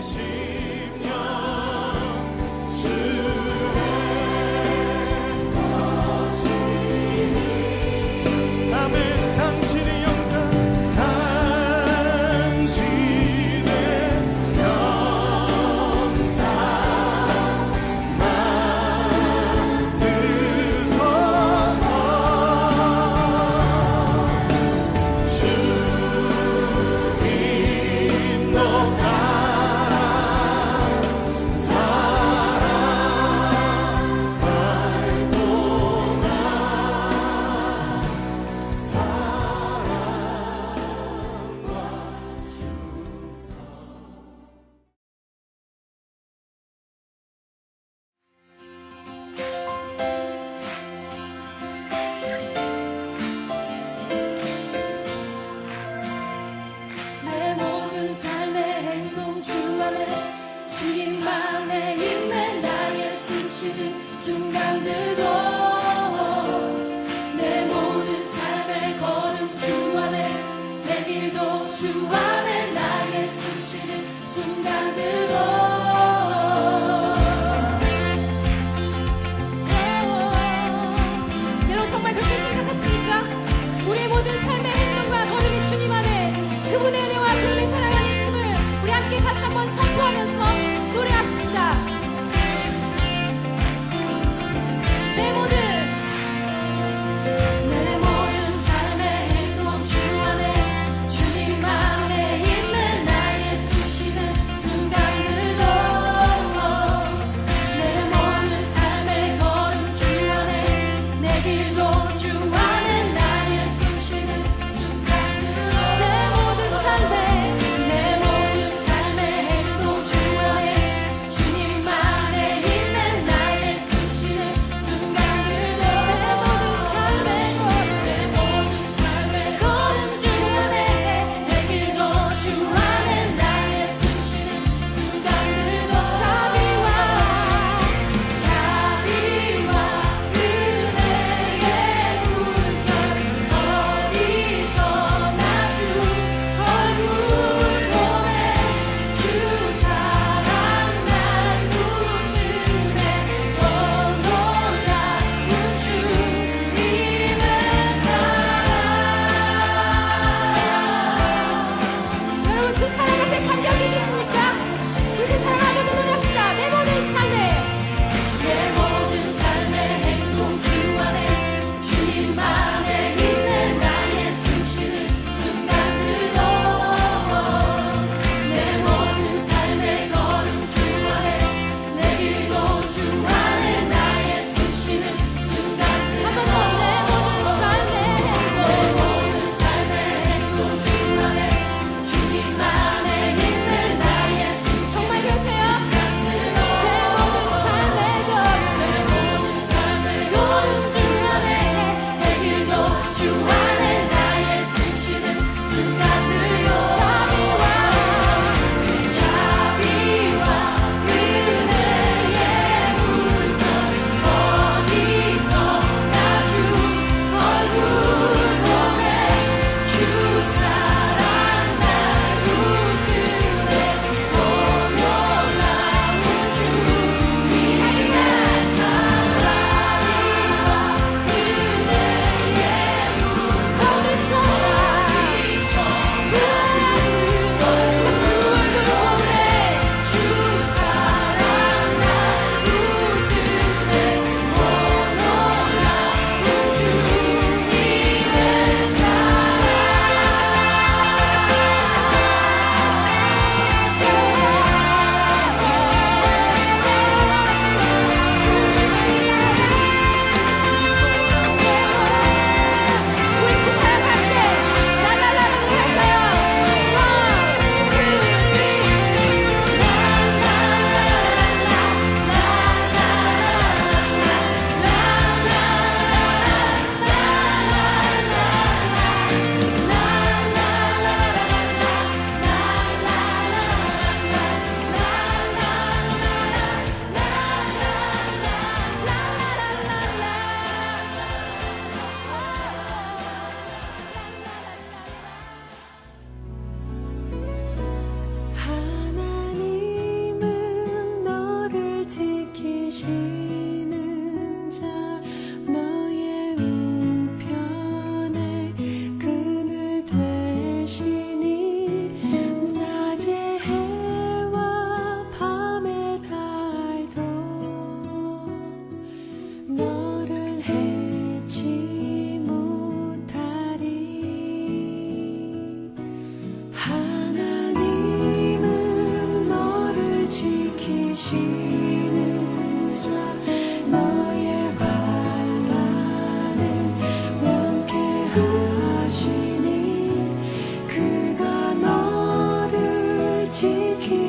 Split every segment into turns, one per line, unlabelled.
주인 너가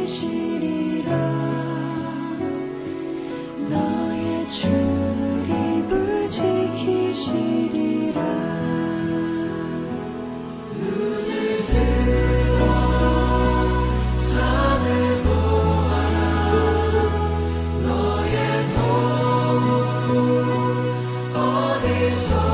지키시리라. 너의 출입을 지키시리라. 눈을 들어 산을 보아라. 너의 도움 어디서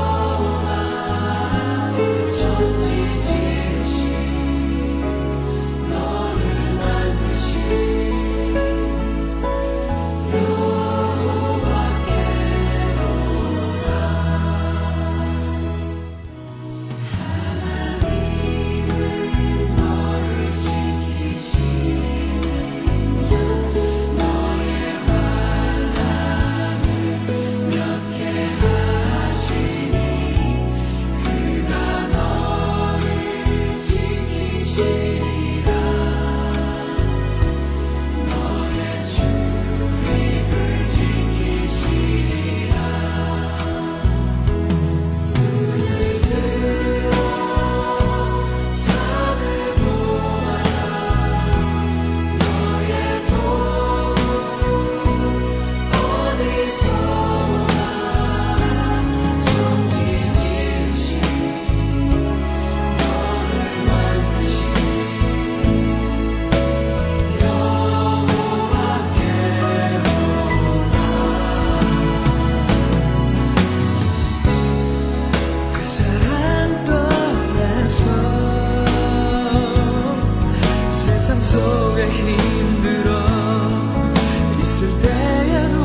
속에 힘들어 있을 때에도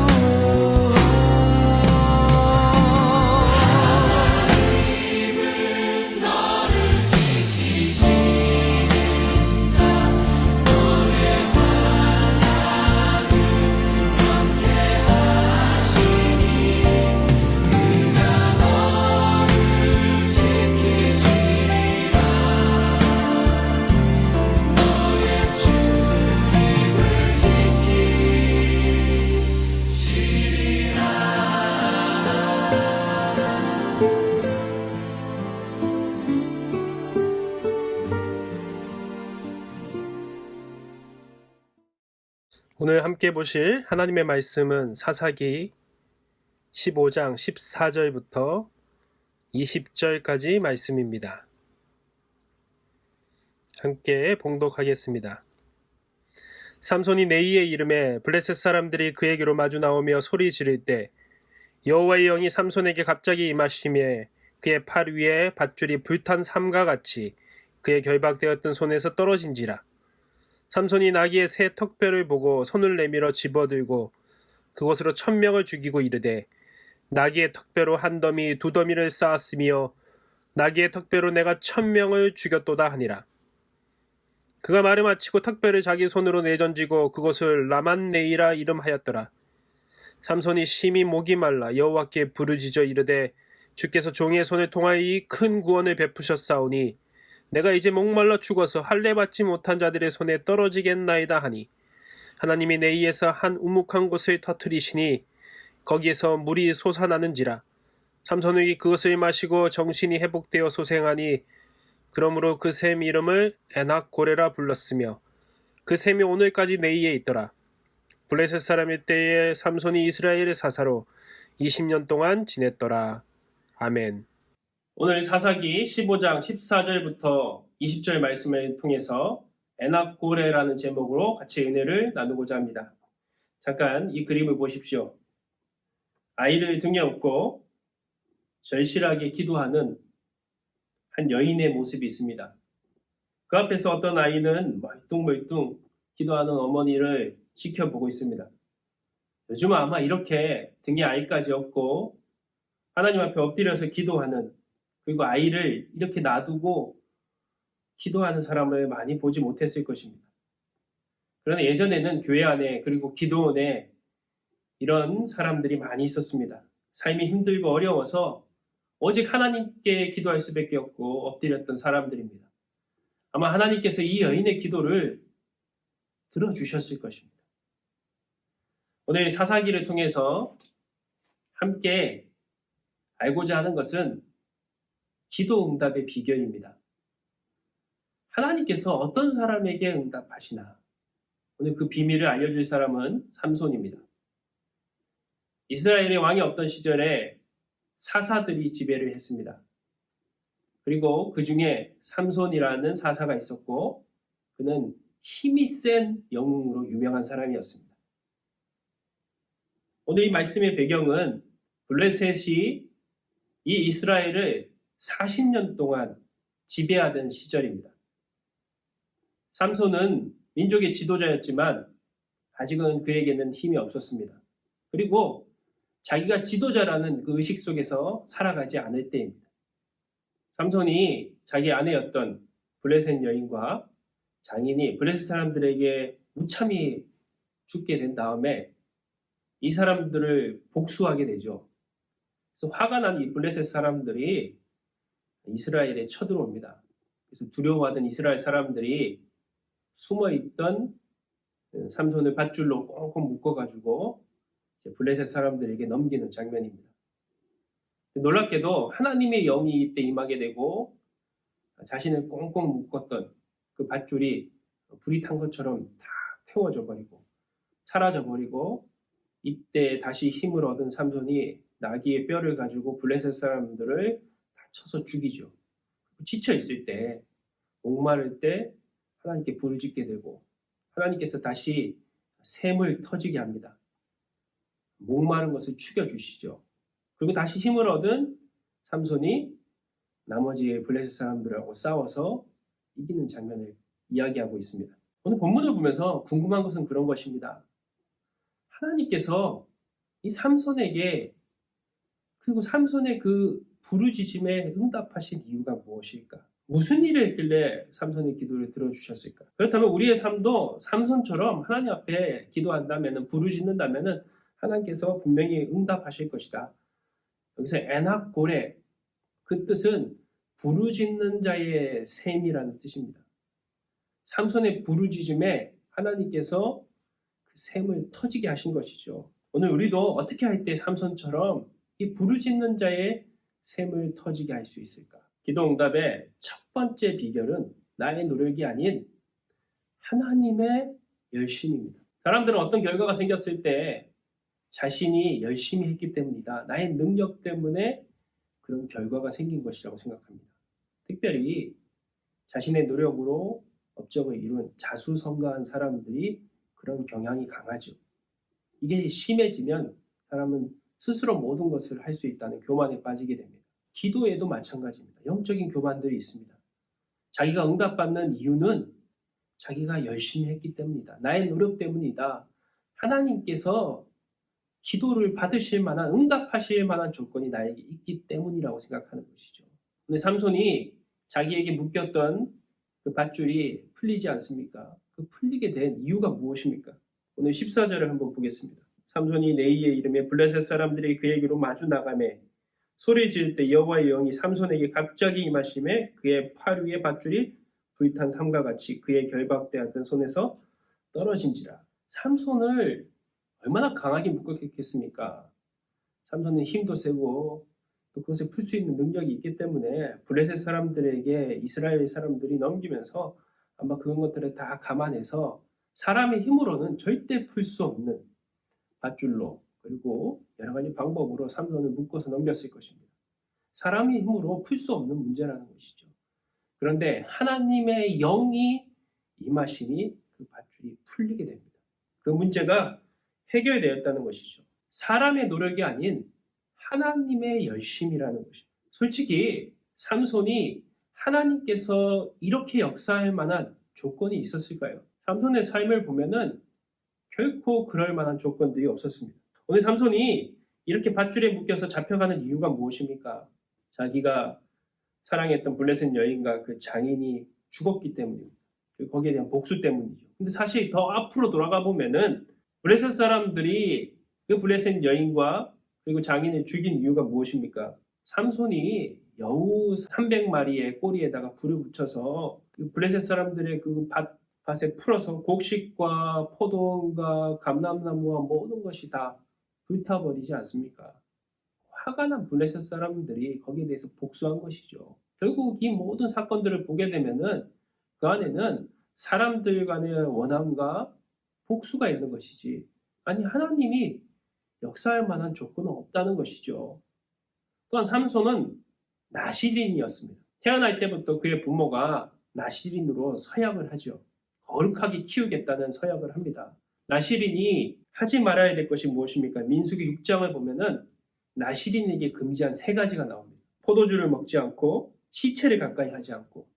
하나님은 너를 지키시는 자, 너의 환난을 면케하시니 그가 너를 지키시리라.
오늘 함께 보실 하나님의 말씀은 사사기 15장 14절부터 20절까지 말씀입니다. 함께 봉독하겠습니다. 삼손이 네이의 이름에 블레셋 사람들이 그에게로 마주 나오며 소리 지를 때 여호와의 영이 삼손에게 갑자기 임하시며 그의 팔 위에 밧줄이 불탄 삼과 같이 그의 결박되었던 손에서 떨어진지라. 삼손이 나귀의 새 턱뼈를 보고 손을 내밀어 집어들고 그것으로 1000명을 죽이고 이르되 나귀의 턱뼈로 한 더미 두 더미를 쌓았으며 나귀의 턱뼈로 내가 1000명을 죽였도다 하니라. 그가 말을 마치고 턱뼈를 자기 손으로 내던지고 그것을 라만네이라 이름하였더라. 삼손이 심히 목이 말라 여호와께 부르짖어 이르되 주께서 종의 손을 통하여 이 큰 구원을 베푸셨사오니 내가 이제 목말라 죽어서 할례 받지 못한 자들의 손에 떨어지겠나이다 하니 하나님이 네이에서 한 우묵한 곳을 터뜨리시니 거기에서 물이 솟아나는지라. 삼손이 그것을 마시고 정신이 회복되어 소생하니 그러므로 그 샘 이름을 에낙고레라 불렀으며 그 샘이 오늘까지 네이에 있더라. 블레셋 사람일 때에 삼손이 이스라엘의 사사로 20년 동안 지냈더라. 아멘. 오늘 사사기 15장 14절부터 20절 말씀을 통해서 에낙고레라는 제목으로 같이 은혜를 나누고자 합니다. 잠깐 이 그림을 보십시오. 아이를 등에 업고 절실하게 기도하는 한 여인의 모습이 있습니다. 그 앞에서 어떤 아이는 멀뚱멀뚱 기도하는 어머니를 지켜보고 있습니다. 요즘은 아마 이렇게 등에 아이까지 업고 하나님 앞에 엎드려서 기도하는, 그리고 아이를 이렇게 놔두고 기도하는 사람을 많이 보지 못했을 것입니다. 그러나 예전에는 교회 안에 그리고 기도원에 이런 사람들이 많이 있었습니다. 삶이 힘들고 어려워서 오직 하나님께 기도할 수밖에 없고 엎드렸던 사람들입니다. 아마 하나님께서 이 여인의 기도를 들어주셨을 것입니다. 오늘 사사기를 통해서 함께 알고자 하는 것은 기도 응답의 비결입니다. 하나님께서 어떤 사람에게 응답하시나? 오늘 그 비밀을 알려줄 사람은 삼손입니다. 이스라엘의 왕이 없던 시절에 사사들이 지배를 했습니다. 그리고 그 중에 삼손이라는 사사가 있었고 그는 힘이 센 영웅으로 유명한 사람이었습니다. 오늘 이 말씀의 배경은 블레셋이 이 이스라엘을 40년 동안 지배하던 시절입니다. 삼손은 민족의 지도자였지만 아직은 그에게는 힘이 없었습니다. 그리고 자기가 지도자라는 그 의식 속에서 살아가지 않을 때입니다. 삼손이 자기 아내였던 블레셋 여인과 장인이 블레셋 사람들에게 무참히 죽게 된 다음에 이 사람들을 복수하게 되죠. 그래서 화가 난 이 블레셋 사람들이 이스라엘에 쳐들어옵니다. 그래서 두려워하던 이스라엘 사람들이 숨어있던 삼손을 밧줄로 꽁꽁 묶어가지고 블레셋 사람들에게 넘기는 장면입니다. 놀랍게도 하나님의 영이 이때 임하게 되고 자신을 꽁꽁 묶었던 그 밧줄이 불이 탄 것처럼 다 태워져 버리고 사라져 버리고 이때 다시 힘을 얻은 삼손이 나귀의 뼈를 가지고 블레셋 사람들을 다 쳐서 죽이죠. 지쳐 있을 때, 목마를 때 하나님께 부르짖게 되고 하나님께서 다시 샘을 터지게 합니다. 목마른 것을 죽여주시죠. 그리고 다시 힘을 얻은 삼손이 나머지 블레셋 사람들하고 싸워서 이기는 장면을 이야기하고 있습니다. 오늘 본문을 보면서 궁금한 것은 그런 것입니다. 하나님께서 이 삼손에게 그리고 삼손의 그 부르짖음에 응답하신 이유가 무엇일까? 무슨 일을 했길래 삼손의 기도를 들어주셨을까? 그렇다면 우리의 삶도 삼손처럼 하나님 앞에 기도한다면 부르짖는다면 하나님께서 분명히 응답하실 것이다. 여기서 에낙고레 그 뜻은 부르짖는 자의 셈이라는 뜻입니다. 삼손의 부르짖음에 하나님께서 그 셈을 터지게 하신 것이죠. 오늘 우리도 어떻게 할 때 삼손처럼 이 부르짖는 자의 셈을 터지게 할 수 있을까? 기도 응답의 첫 번째 비결은 나의 노력이 아닌 하나님의 열심입니다. 사람들은 어떤 결과가 생겼을 때 자신이 열심히 했기 때문이다. 나의 능력 때문에 그런 결과가 생긴 것이라고 생각합니다. 특별히 자신의 노력으로 업적을 이룬 자수성가한 사람들이 그런 경향이 강하죠. 이게 심해지면 사람은 스스로 모든 것을 할 수 있다는 교만에 빠지게 됩니다. 기도에도 마찬가지입니다. 영적인 교만들이 있습니다. 자기가 응답받는 이유는 자기가 열심히 했기 때문이다. 나의 노력 때문이다. 하나님께서 기도를 받으실 만한, 응답하실 만한 조건이 나에게 있기 때문이라고 생각하는 것이죠. 근데 삼손이 자기에게 묶였던 그 밧줄이 풀리지 않습니까? 그 풀리게 된 이유가 무엇입니까? 오늘 14절을 한번 보겠습니다. 삼손이 네이의 이름에 블레셋 사람들이 그에게로 마주 나가매 소리 지을 때 여호와의 영이 삼손에게 갑자기 임하심에 그의 팔 위에 밧줄이 불탄 삼과 같이 그의 결박되었던 손에서 떨어진지라. 삼손을 얼마나 강하게 묶었겠습니까? 삼손은 힘도 세고 또 그것을 풀 수 있는 능력이 있기 때문에 블레셋 사람들에게 이스라엘 사람들이 넘기면서 아마 그런 것들을 다 감안해서 사람의 힘으로는 절대 풀 수 없는 밧줄로 그리고 여러 가지 방법으로 삼손을 묶어서 넘겼을 것입니다. 사람의 힘으로 풀 수 없는 문제라는 것이죠. 그런데 하나님의 영이 임하시니 그 밧줄이 풀리게 됩니다. 그 문제가 해결되었다는 것이죠. 사람의 노력이 아닌 하나님의 열심이라는 것입니다. 솔직히 삼손이 하나님께서 이렇게 역사할 만한 조건이 있었을까요? 삼손의 삶을 보면은 결코 그럴 만한 조건들이 없었습니다. 오늘 삼손이 이렇게 밧줄에 묶여서 잡혀가는 이유가 무엇입니까? 자기가 사랑했던 블레셋 여인과 그 장인이 죽었기 때문입니다. 거기에 대한 복수 때문이죠. 근데 사실 더 앞으로 돌아가 보면은 블레셋 사람들이 그 블레셋 여인과 그리고 장인을 죽인 이유가 무엇입니까? 삼손이 여우 300마리의 꼬리에다가 불을 붙여서 그 블레셋 사람들의 그 밭에 풀어서 곡식과 포도과 감람나무와 모든 것이 다 불타버리지 않습니까? 화가 난 블레셋 사람들이 거기에 대해서 복수한 것이죠. 결국 이 모든 사건들을 보게 되면은 그 안에는 사람들 간의 원함과 복수가 있는 것이지, 아니 하나님이 역사할 만한 조건은 없다는 것이죠. 또한 삼손은 나실인이었습니다. 태어날 때부터 그의 부모가 나실인으로 서약을 하죠. 거룩하게 키우겠다는 서약을 합니다. 나실인이 하지 말아야 될 것이 무엇입니까? 민수기 6장을 보면은 나실인에게 금지한 3가지가 나옵니다. 포도주를 먹지 않고, 시체를 가까이 하지 않고,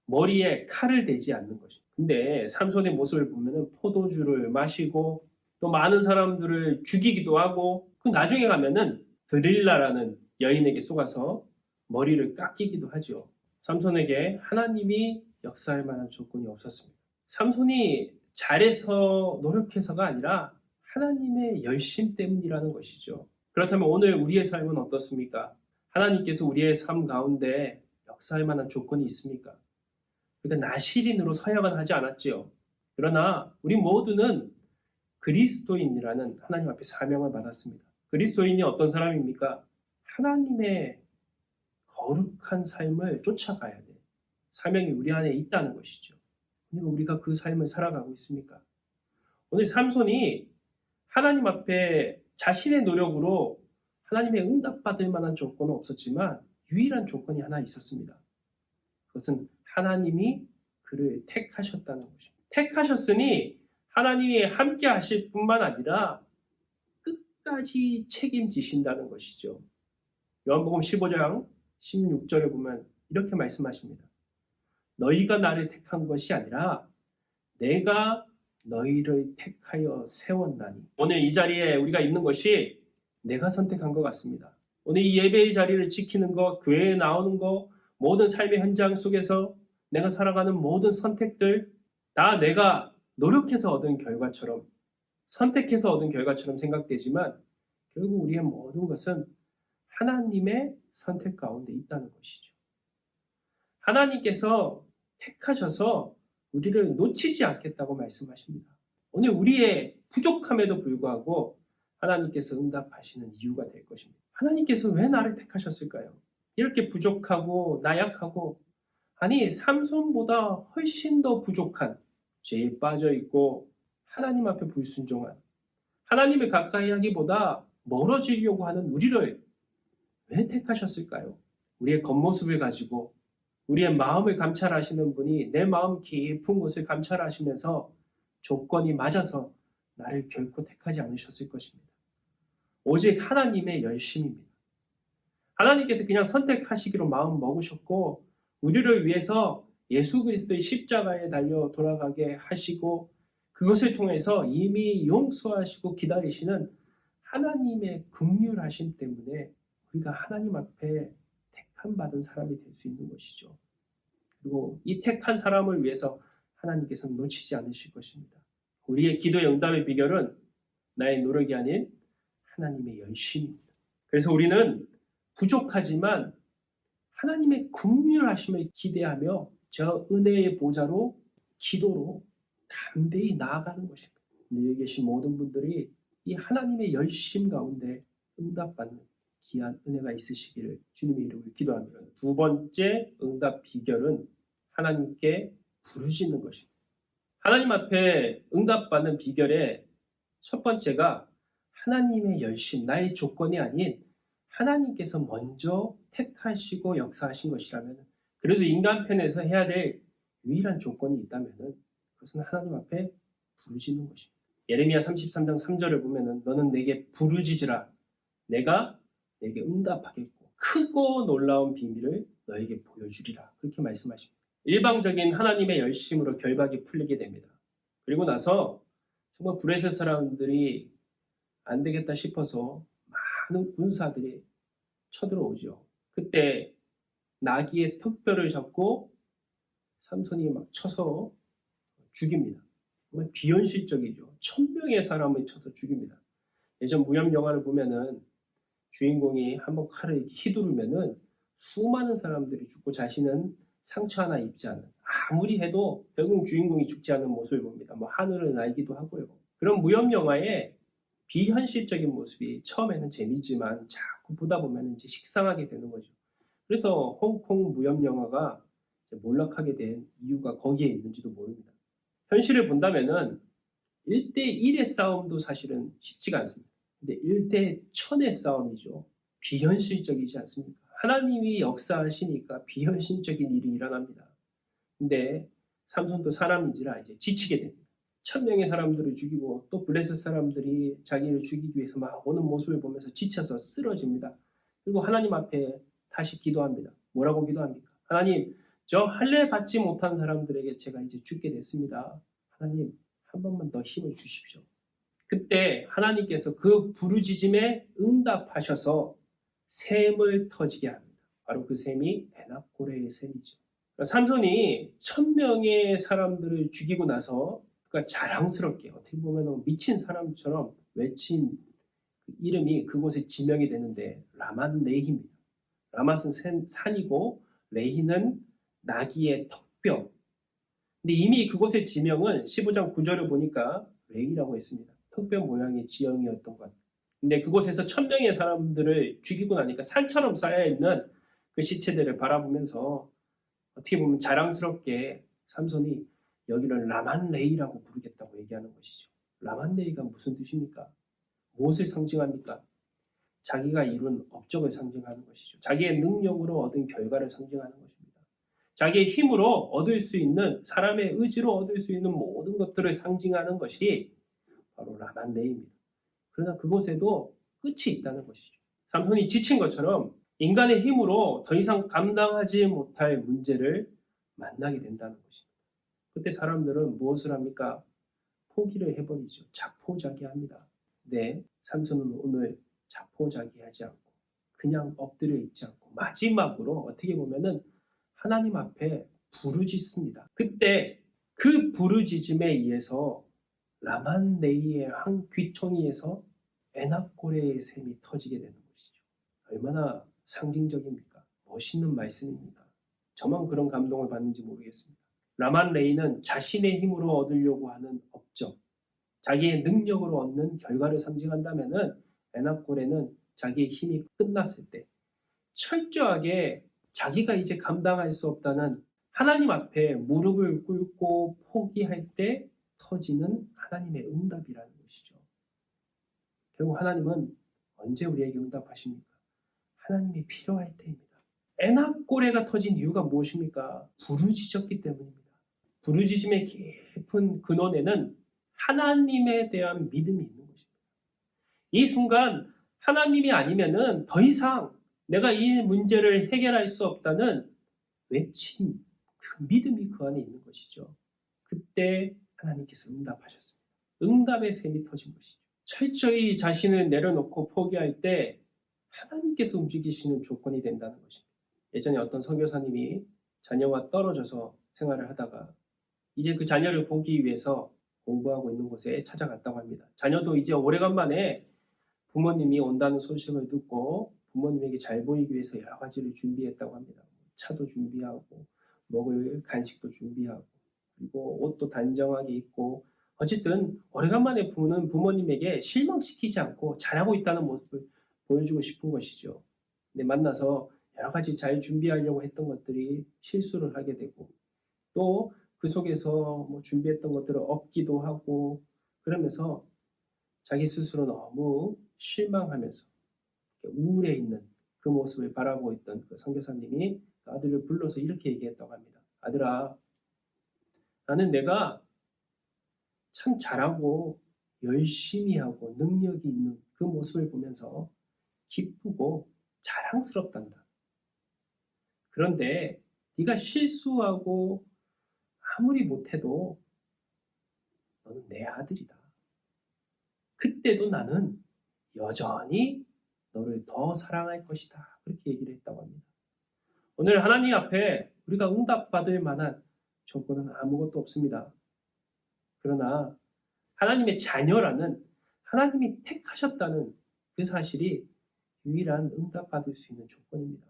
머리에 칼을 대지 않는 것이죠. 근데 삼손의 모습을 보면은 포도주를 마시고 또 많은 사람들을 죽이기도 하고, 그 나중에 가면은 드릴라라는 여인에게 속아서 머리를 깎이기도 하죠. 삼손에게 하나님이 역사할 만한 조건이 없었습니다. 삼손이 잘해서 노력해서가 아니라 하나님의 열심 때문이라는 것이죠. 그렇다면 오늘 우리의 삶은 어떻습니까? 하나님께서 우리의 삶 가운데 역사할 만한 조건이 있습니까? 그러니까 나실인으로 서약은 하지 않았지요. 그러나 우리 모두는 그리스도인이라는 하나님 앞에 사명을 받았습니다. 그리스도인이 어떤 사람입니까? 하나님의 거룩한 삶을 쫓아가야 돼. 사명이 우리 안에 있다는 것이죠. 그러니까 우리가 그 삶을 살아가고 있습니까? 오늘 삼손이 하나님 앞에 자신의 노력으로 하나님의 응답받을 만한 조건은 없었지만 유일한 조건이 하나 있었습니다. 그것은 하나님이 그를 택하셨다는 것입니다. 택하셨으니 하나님이 함께 하실 뿐만 아니라 끝까지 책임지신다는 것이죠. 요한복음 15장 16절에 보면 이렇게 말씀하십니다. 너희가 나를 택한 것이 아니라 내가 너희를 택하여 세웠나니. 오늘 이 자리에 우리가 있는 것이 내가 선택한 것 같습니다. 오늘 이 예배의 자리를 지키는 것, 교회에 나오는 것, 모든 삶의 현장 속에서 내가 살아가는 모든 선택들 다 내가 노력해서 얻은 결과처럼, 선택해서 얻은 결과처럼 생각되지만 결국 우리의 모든 것은 하나님의 선택 가운데 있다는 것이죠. 하나님께서 택하셔서 우리를 놓치지 않겠다고 말씀하십니다. 오늘 우리의 부족함에도 불구하고 하나님께서 응답하시는 이유가 될 것입니다. 하나님께서 왜 나를 택하셨을까요? 이렇게 부족하고 나약하고, 아니 삼손보다 훨씬 더 부족한, 죄에 빠져있고 하나님 앞에 불순종한, 하나님을 가까이 하기보다 멀어지려고 하는 우리를 왜 택하셨을까요? 우리의 겉모습을 가지고 우리의 마음을 감찰하시는 분이 내 마음 깊은 곳을 감찰하시면서 조건이 맞아서 나를 결코 택하지 않으셨을 것입니다. 오직 하나님의 열심입니다. 하나님께서 그냥 선택하시기로 마음 먹으셨고 우리를 위해서 예수 그리스도의 십자가에 달려 돌아가게 하시고 그것을 통해서 이미 용서하시고 기다리시는 하나님의 긍휼하심 때문에 우리가 하나님 앞에 택함 받은 사람이 될 수 있는 것이죠. 그리고 이 택한 사람을 위해서 하나님께서는 놓치지 않으실 것입니다. 우리의 기도의 응답의 비결은 나의 노력이 아닌 하나님의 열심입니다. 그래서 우리는 부족하지만 하나님의 긍휼하심을 기대하며 저 은혜의 보좌로 기도로 담대히 나아가는 것입니다. 여기 계신 모든 분들이 이 하나님의 열심 가운데 응답받는 귀한 은혜가 있으시기를 주님의 이름으로 기도합니다. 두 번째 응답 비결은 하나님께 부르짖는 것입니다. 하나님 앞에 응답받는 비결의 첫 번째가 하나님의 열심, 나의 조건이 아닌 하나님께서 먼저 택하시고 역사하신 것이라면, 그래도 인간 편에서 해야 될 유일한 조건이 있다면 그것은 하나님 앞에 부르짖는 것입니다. 예레미야 33장 3절을 보면 너는 내게 부르짖으라 내가 내게 응답하겠고 크고 놀라운 비밀을 너에게 보여주리라, 그렇게 말씀하십니다. 일방적인 하나님의 열심으로 결박이 풀리게 됩니다. 그리고 나서 정말 브레셋 사람들이 안 되겠다 싶어서 많은 군사들이 쳐들어오죠. 그때 나귀의 턱뼈를 잡고 삼손이 막 쳐서 죽입니다. 정말 비현실적이죠. 1000명의 사람을 쳐서 죽입니다. 예전 무협 영화를 보면은 주인공이 한번 칼을 이렇게 휘두르면은 수많은 사람들이 죽고 자신은 상처 하나 입지 않는, 아무리 해도 결국 주인공이 죽지 않는 모습을 봅니다. 뭐 하늘을 날기도 하고요. 그런 무협 영화의 비현실적인 모습이 처음에는 재미지만 자꾸 보다 보면 이제 식상하게 되는 거죠. 그래서 홍콩 무협 영화가 몰락하게 된 이유가 거기에 있는지도 모릅니다. 현실을 본다면은 1대1의 싸움도 사실은 쉽지가 않습니다. 근데 1대1000의 싸움이죠. 비현실적이지 않습니까? 하나님이 역사하시니까 비현실적인 일이 일어납니다. 근데 삼손도 사람인지라 이제 지치게 됩니다. 1000명의 사람들을 죽이고 또 블레셋 사람들이 자기를 죽이기 위해서 막 오는 모습을 보면서 지쳐서 쓰러집니다. 그리고 하나님 앞에 다시 기도합니다. 뭐라고 기도합니까? 하나님, 저 할례 받지 못한 사람들에게 제가 이제 죽게 됐습니다. 하나님, 한 번만 더 힘을 주십시오. 그때 하나님께서 그 부르짖음에 응답하셔서 샘을 터지게 합니다. 바로 그 샘이 에낙고레의 샘이죠. 삼손이 1000명의 사람들을 죽이고 나서 그가 자랑스럽게 어떻게 보면 미친 사람처럼 외친 그 이름이 그곳에 지명이 되는데 라만 레히입니다. 라맛은 산이고 레히는 나귀의 턱뼈. 근데 이미 그곳의 지명은 15장 9절을 보니까 레히라고 했습니다. 턱뼈 모양의 지형이었던 것. 근데 그곳에서 1000명의 사람들을 죽이고 나니까 산처럼 쌓여있는 그 시체들을 바라보면서 어떻게 보면 자랑스럽게 삼손이 여기를 라만레이라고 부르겠다고 얘기하는 것이죠. 라만레이가 무슨 뜻입니까? 무엇을 상징합니까? 자기가 이룬 업적을 상징하는 것이죠. 자기의 능력으로 얻은 결과를 상징하는 것입니다. 자기의 힘으로 얻을 수 있는, 사람의 의지로 얻을 수 있는 모든 것들을 상징하는 것이 바로 라만레이입니다. 그러나 그곳에도 끝이 있다는 것이죠. 삼손이 지친 것처럼 인간의 힘으로 더 이상 감당하지 못할 문제를 만나게 된다는 것입니다. 그때 사람들은 무엇을 합니까? 포기를 해버리죠. 자포자기합니다. 네, 삼손은 오늘 자포자기하지 않고 그냥 엎드려 있지 않고 마지막으로 어떻게 보면은 하나님 앞에 부르짖습니다. 그때 그 부르짖음에 의해서 라만레이의 한 귀퉁이에서 에낙고레의 샘이 터지게 되는 것이죠. 얼마나 상징적입니까? 멋있는 말씀입니까? 저만 그런 감동을 받는지 모르겠습니다. 라만레이는 자신의 힘으로 얻으려고 하는 업적, 자기의 능력으로 얻는 결과를 상징한다면은 에낙고레는 자기의 힘이 끝났을 때 철저하게 자기가 이제 감당할 수 없다는 하나님 앞에 무릎을 꿇고 포기할 때 터지는 하나님의 응답이라는 것이죠. 결국 하나님은 언제 우리에게 응답하십니까? 하나님이 필요할 때입니다. 에낙고레가 터진 이유가 무엇입니까? 부르짖었기 때문입니다. 부르짖음의 깊은 근원에는 하나님에 대한 믿음이 있는 것입니다. 이 순간 하나님이 아니면은 더 이상 내가 이 문제를 해결할 수 없다는 외친 그 믿음이 그 안에 있는 것이죠. 그때 하나님께서 응답하셨습니다. 응답의 샘이 터진 것이죠. 철저히 자신을 내려놓고 포기할 때 하나님께서 움직이시는 조건이 된다는 것입니다. 예전에 어떤 선교사님이 자녀와 떨어져서 생활을 하다가 이제 그 자녀를 보기 위해서 공부하고 있는 곳에 찾아갔다고 합니다. 자녀도 이제 오래간만에 부모님이 온다는 소식을 듣고 부모님에게 잘 보이기 위해서 여러 가지를 준비했다고 합니다. 차도 준비하고 먹을 간식도 준비하고 그리고 옷도 단정하게 입고 어쨌든 오래간만에 보는 부모님에게 실망시키지 않고 잘하고 있다는 모습을 보여주고 싶은 것이죠. 근데 만나서 여러 가지 잘 준비하려고 했던 것들이 실수를 하게 되고 또 그 속에서 뭐 준비했던 것들을 얻기도 하고 그러면서 자기 스스로 너무 실망하면서 우울해 있는 그 모습을 바라보고 있던 그 선교사님이 그 아들을 불러서 이렇게 얘기했다고 합니다. 아들아, 나는 내가 참 잘하고 열심히 하고 능력이 있는 그 모습을 보면서 기쁘고 자랑스럽단다. 그런데 네가 실수하고 아무리 못해도 너는 내 아들이다. 그때도 나는 여전히 너를 더 사랑할 것이다. 그렇게 얘기를 했다고 합니다. 오늘 하나님 앞에 우리가 응답받을 만한 조건은 아무것도 없습니다. 그러나 하나님의 자녀라는 하나님이 택하셨다는 그 사실이 유일한 응답받을 수 있는 조건입니다.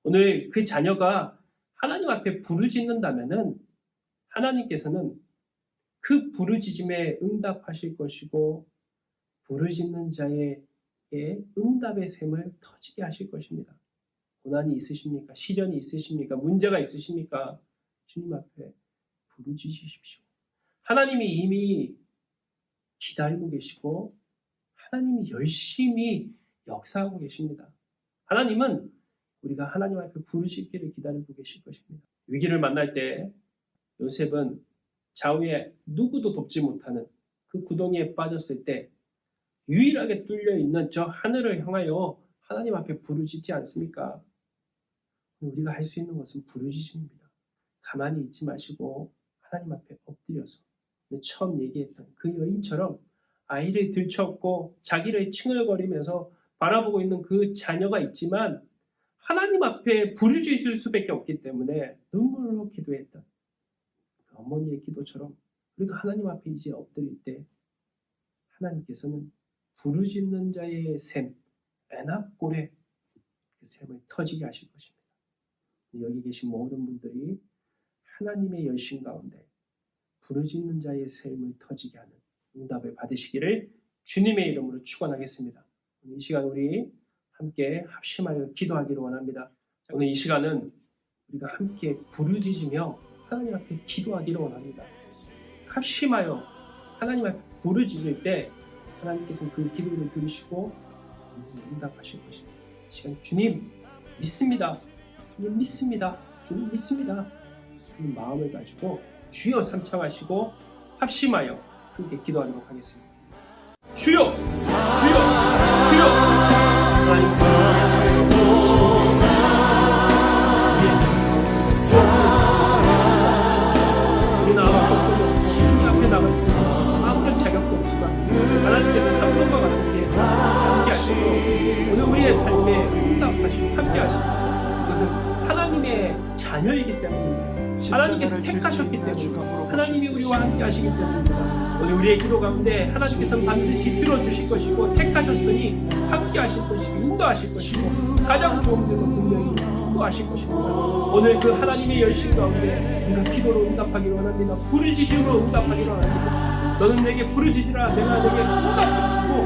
오늘 그 자녀가 하나님 앞에 부르짖는다면은 하나님께서는 그 부르짖음에 응답하실 것이고 부르짖는 자의 응답의 샘을 터지게 하실 것입니다. 고난이 있으십니까? 시련이 있으십니까? 문제가 있으십니까? 주님 앞에 부르짖으십시오. 하나님이 이미 기다리고 계시고 하나님이 열심히 역사하고 계십니다. 하나님은 우리가 하나님 앞에 부르짖기를 기다리고 계실 것입니다. 위기를 만날 때 요셉은 좌우에 누구도 돕지 못하는 그 구덩이에 빠졌을 때 유일하게 뚫려 있는 저 하늘을 향하여 하나님 앞에 부르짖지 않습니까? 우리가 할 수 있는 것은 부르짖음입니다. 가만히 있지 마시고 하나님 앞에 엎드려서 처음 얘기했던 그 여인처럼 아이를 들쳐업고 자기를 칭얼거리면서 바라보고 있는 그 자녀가 있지만 하나님 앞에 부르짖을 수밖에 없기 때문에 눈물로 기도했던 그 어머니의 기도처럼 우리가 하나님 앞에 이제 엎드릴 때 하나님께서는 부르짖는 자의 샘, 에낙골에 그 샘을 터지게 하실 것입니다. 여기 계신 모든 분들이 하나님의 열심 가운데 부르짖는 자의 샘을 터지게 하는 응답을 받으시기를 주님의 이름으로 축원하겠습니다. 이 시간 우리 함께 합심하여 기도하기를 원합니다. 오늘 이 시간은 우리가 함께 부르짖으며 하나님 앞에 기도하기를 원합니다. 합심하여 하나님 앞에 부르짖을 때 하나님께서는 그 기도를 들으시고 응답하실 것입니다. 이 시간 주님 믿습니다. 주님 믿습니다. 주님 믿습니다. 이 마음을 가지고 주여 삼창하시고 합심하여 함께 기도하도록 하겠습니다. 주여! 주여! 주여! 하나님 우리는 아마 조건이 없고 주님 앞에 나가 있습니다. 아무런 자격도 없지만 하나님께서 삼손과 같은 데에서 함께 하시고 오늘 우리의 삶에 응답하시고 함께 하시고 그것은 하나님의 자녀이기 때문입니다. 하나님께서 택하셨기 때문에 하나님이 우리와 함께 하시기 때문입니다. 오늘 우리의 기도 가운데 하나님께서 반드시 들어주실 것이고 택하셨으니 함께 하실 것이고 인도하실 것이고 가장 좋은 데서 분명히 인도하실 것입니다. 오늘 그 하나님의 열심 가운데 우리가 기도로 응답하기를 원합니다. 부르짖음으로 응답하기를 원합니다. 너는 내게 부르짖으라 내가 내게 응답하고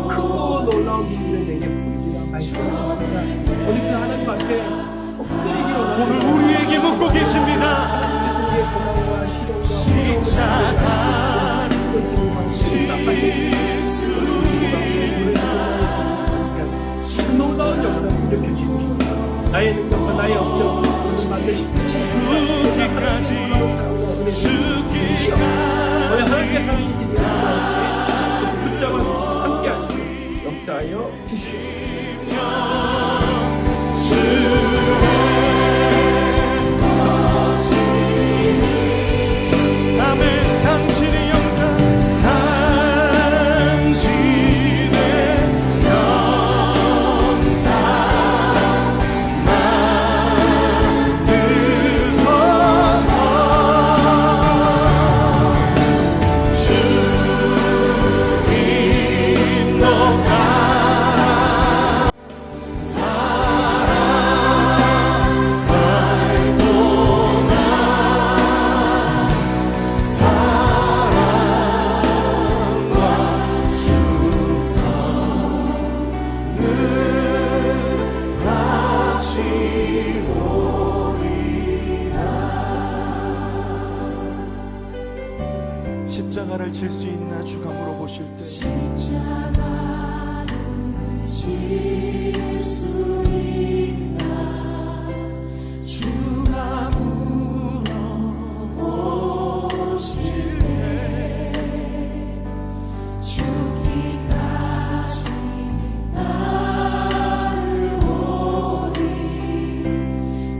크고 놀라운 일을 내게 보이리라 말씀하셨습니다. 오늘 그 하나님 앞에 엎드리기를 원합니다.
오늘 우리에게 묻고 계십니다.
하나님께서 우리의 고난과 시련과
십자가
그 놀라운 역사를 일으켜주시고 싶습니다. 나의 능력과 나의 업적 그것을 반드시
죽기까지
오늘 하나님의 사랑이 기대하는 그래서 붙잡아 함께 하시고 역사하여 주시옵소서.
아멘. 당신의 영상 당신의 영상 만드소서. 주 인도가 십자가를 질 수 있나 주가 물어보실 때 주가 물어보실 때 죽기까지 따르오리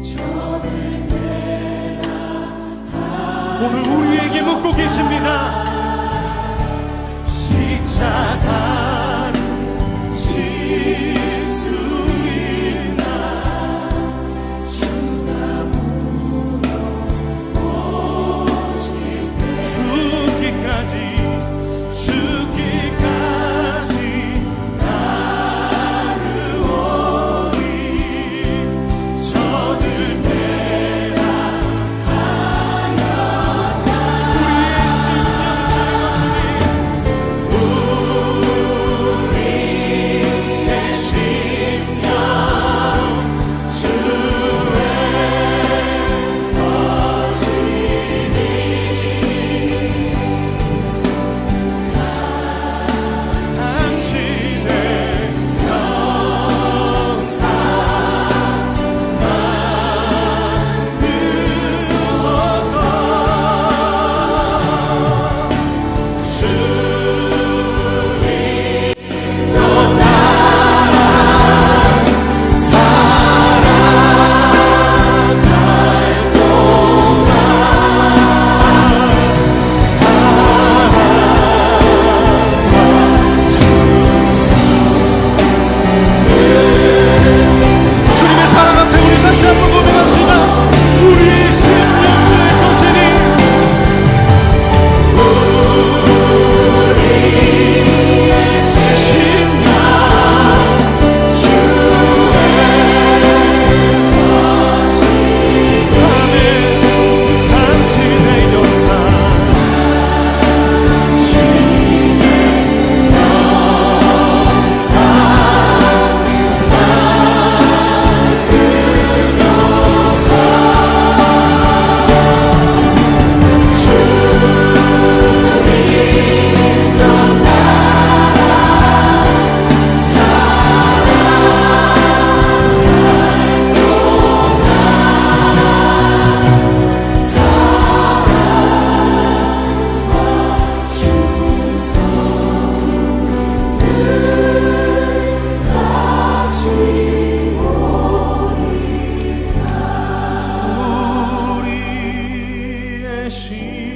저들 대답하리. 오늘 우리에게 묻고 계십니다. 십자가를 질 수 있나 주가 물어보실 때 죽기까지 따르오리 저들 우리의 심령 주의 것이니 계신